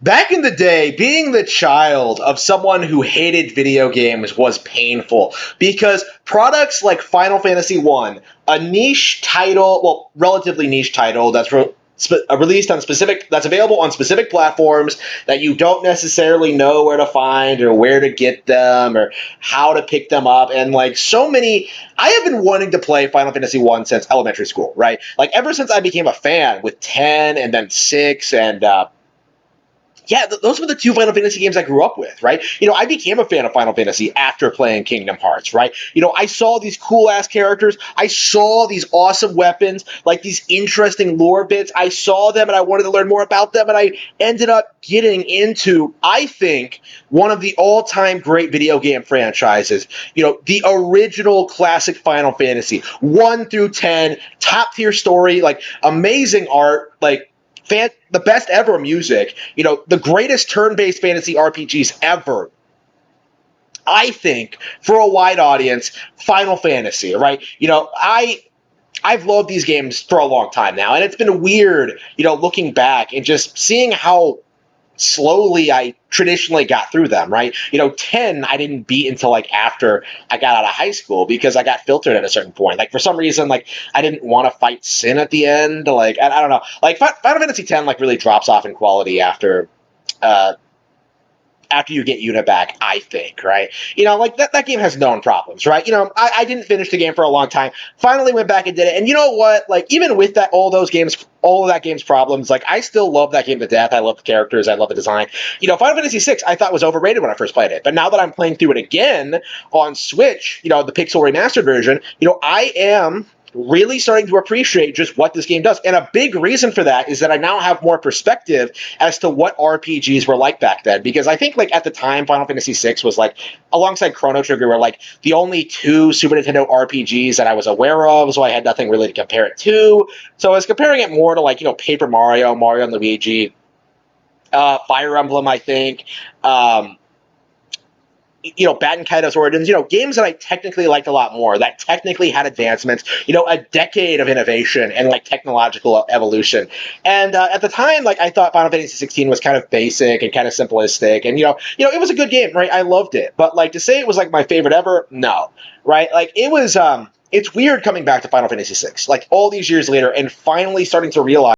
Back in the day, being the child of someone who hated video games was painful because products like Final Fantasy I, a niche title, well, relatively niche title released on that's available on specific platforms that you don't necessarily know where to find or where to get them or how to pick them up, and like so many. I have been wanting to play Final Fantasy I since elementary school, right? Like ever since I became a fan with 10 and then 6 and yeah, those were the two Final Fantasy games I grew up with, right? I became a fan of Final Fantasy after playing Kingdom Hearts, right? I saw these cool ass characters. I saw these awesome weapons, like these interesting lore bits. I saw them and I wanted to learn more about them. And I ended up getting into, I think, one of the all time great video game franchises. The original classic Final Fantasy, 1 through 10, top tier story, like amazing art, like the best ever music, the greatest turn-based fantasy RPGs ever. I think for a wide audience, Final Fantasy, right? I've loved these games for a long time now, and it's been weird, looking back and just seeing how slowly I traditionally got through them, right? 10 I didn't beat until like after I got out of high school because I got filtered at a certain point. Like for some reason, like I didn't want to fight Sin at the end. Like I don't know. Like Final Fantasy 10 like really drops off in quality uh after you get Una back, I think, right? Like that game has known problems, right? I didn't finish the game for a long time. Finally went back and did it. And you know what? Like, even with that, all of that game's problems, like, I still love that game to death. I love the characters. I love the design. Final Fantasy VI, I thought was overrated when I first played it. But now that I'm playing through it again on Switch, the Pixel Remastered version, I am really starting to appreciate just what this game does. And a big reason for that is that I now have more perspective as to what RPGs were like back then. Because I think like at the time, Final Fantasy VI was like, alongside Chrono Trigger, were like the only two Super Nintendo RPGs that I was aware of, so I had nothing really to compare it to. So I was comparing it more to like, Paper Mario, Mario and Luigi, Fire Emblem, I think. Bat and Kaitos Origins, games that I technically liked a lot more, that technically had advancements, a decade of innovation and like technological evolution. And at the time, like I thought Final Fantasy 16 was kind of basic and kind of simplistic, and it was a good game, right? I loved it, but like to say it was like my favorite ever, no, right? Like it was. It's weird coming back to Final Fantasy 6, like all these years later, and finally starting to realize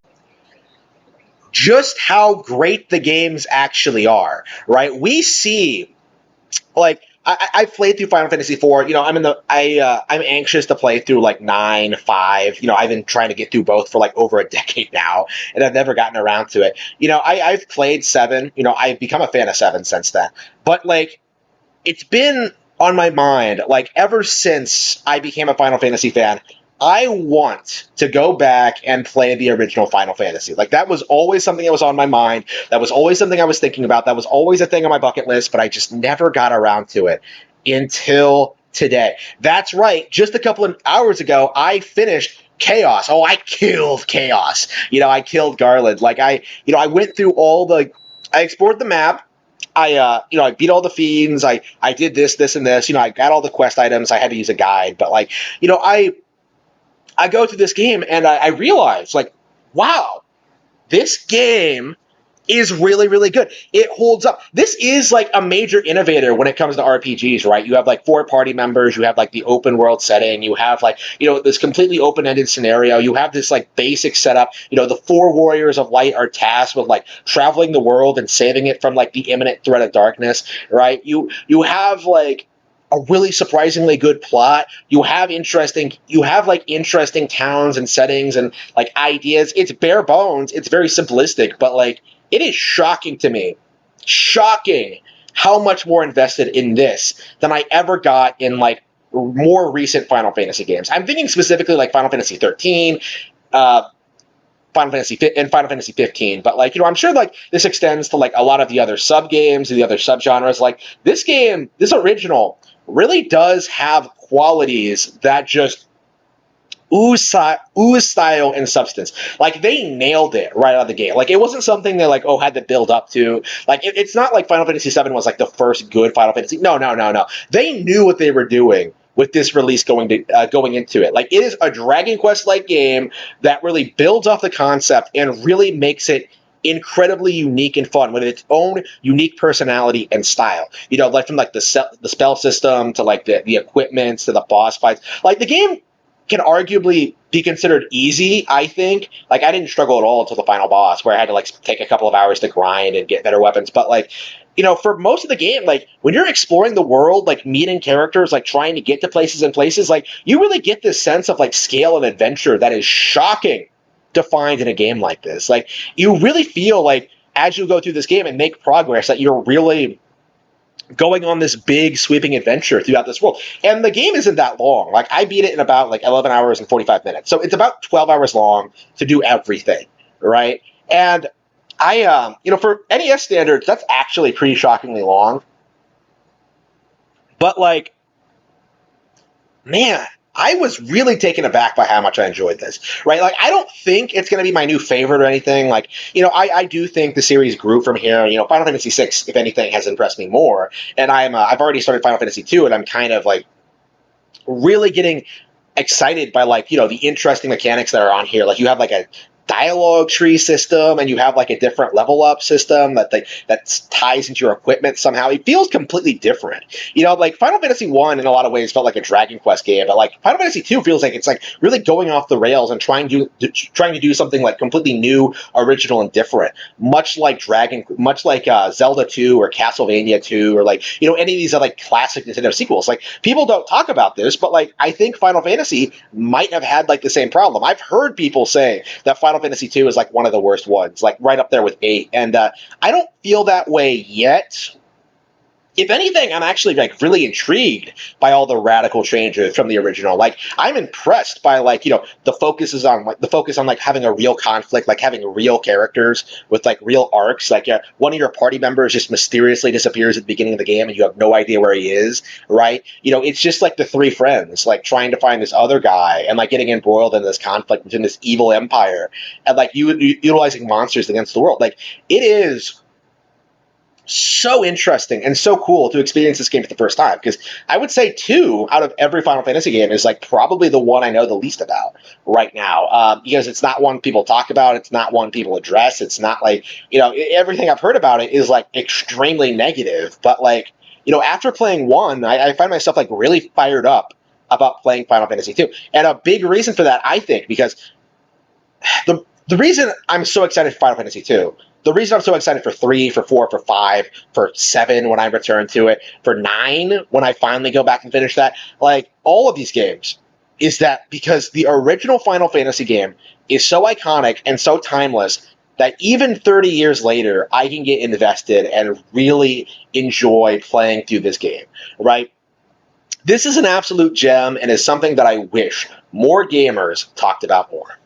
just how great the games actually are, right? We see like I've played through Final Fantasy IV. I'm anxious to play through like 9, 5. I've been trying to get through both for like over a decade now, and I've never gotten around to it. I've played 7. I've become a fan of 7 since then. But like, it's been on my mind like ever since I became a Final Fantasy fan. I want to go back and play the original Final Fantasy. Like that was always something that was on my mind. That was always something I was thinking about. That was always a thing on my bucket list, but I just never got around to it until today. That's right. Just a couple of hours ago, I finished Chaos. Oh, I killed Chaos. I killed Garland. Like I went through I explored the map. I beat all the fiends. I did this, and this. I got all the quest items. I had to use a guide, but like, I go through this game and I realize, like, wow, this game is really, really good. It holds up. This is like a major innovator when it comes to RPGs, right? You have like 4 party members, you have like the open world setting, you have like, this completely open-ended scenario, you have this like basic setup, the 4 warriors of light are tasked with like traveling the world and saving it from like the imminent threat of darkness, right? You have like a really surprisingly good plot. You have like interesting towns and settings and like ideas. It's bare bones. It's very simplistic, but like it is shocking to me. Shocking how much more invested in this than I ever got in like more recent Final Fantasy games. I'm thinking specifically like Final Fantasy 13, Final Fantasy and Final Fantasy 15, but like I'm sure like this extends to like a lot of the other sub games, the other subgenres. Like this game, this original really does have qualities that just ooze style and substance. Like they nailed it right out of the gate. Like it wasn't something they like had to build up to. Like it's not like Final Fantasy 7 was like the first good Final Fantasy. No. They knew what they were doing with this release going into it. Like it is a Dragon Quest like game that really builds off the concept and really makes it incredibly unique and fun with its own unique personality and style. Like from like the spell system to like the equipment to the boss fights. Like the game can arguably be considered easy, I think. Like I didn't struggle at all until the final boss where I had to like take a couple of hours to grind and get better weapons. But like, for most of the game, like when you're exploring the world, like meeting characters, like trying to get to places and places, like you really get this sense of like scale and adventure that is shocking to find in a game like this. Like you really feel like as you go through this game and make progress that you're really going on this big sweeping adventure throughout this world. And the game isn't that long. Like I beat it in about like 11 hours and 45 minutes. So it's about 12 hours long to do everything, right? And for NES standards, that's actually pretty shockingly long. But like, man, I was really taken aback by how much I enjoyed this, right? Like, I don't think it's going to be my new favorite or anything. Like, I do think the series grew from here. Final Fantasy VI, if anything, has impressed me more. And I've already started Final Fantasy II, and I'm kind of like really getting excited by like the interesting mechanics that are on here. Like you have like a dialogue tree system and you have like a different level up system that ties into your equipment somehow. It feels completely different. Like Final Fantasy 1 in a lot of ways felt like a Dragon Quest game, but like Final Fantasy 2 feels like it's like really going off the rails and trying to do something like completely new, original and different, much like Zelda 2 or Castlevania 2 or like any of these other like classic Nintendo sequels. Like people don't talk about this, but like I think Final Fantasy might have had like the same problem. I've heard people say that Final Fantasy 2 is like one of the worst ones, like right up there with 8. And I don't feel that way yet. If anything, I'm actually like really intrigued by all the radical changes from the original. Like I'm impressed by like the focus on like having a real conflict, like having real characters with like real arcs. Like one of your party members just mysteriously disappears at the beginning of the game and you have no idea where he is, right? It's just like the three friends like trying to find this other guy and like getting embroiled in this conflict within this evil empire and like utilizing monsters against the world. Like it is so interesting and so cool to experience this game for the first time because I would say 2 out of every Final Fantasy game is like probably the one I know the least about right now because it's not one people talk about, it's not one people address, it's not like everything I've heard about it is like extremely negative, but like after playing 1 I find myself like really fired up about playing Final Fantasy 2, and a big reason for that I think because the reason I'm so excited for Final Fantasy 2, the reason I'm so excited for 3, for 4, for 5, for 7 when I return to it, for 9 when I finally go back and finish that, like all of these games, is that because the original Final Fantasy game is so iconic and so timeless that even 30 years later, I can get invested and really enjoy playing through this game, right? This is an absolute gem and is something that I wish more gamers talked about more.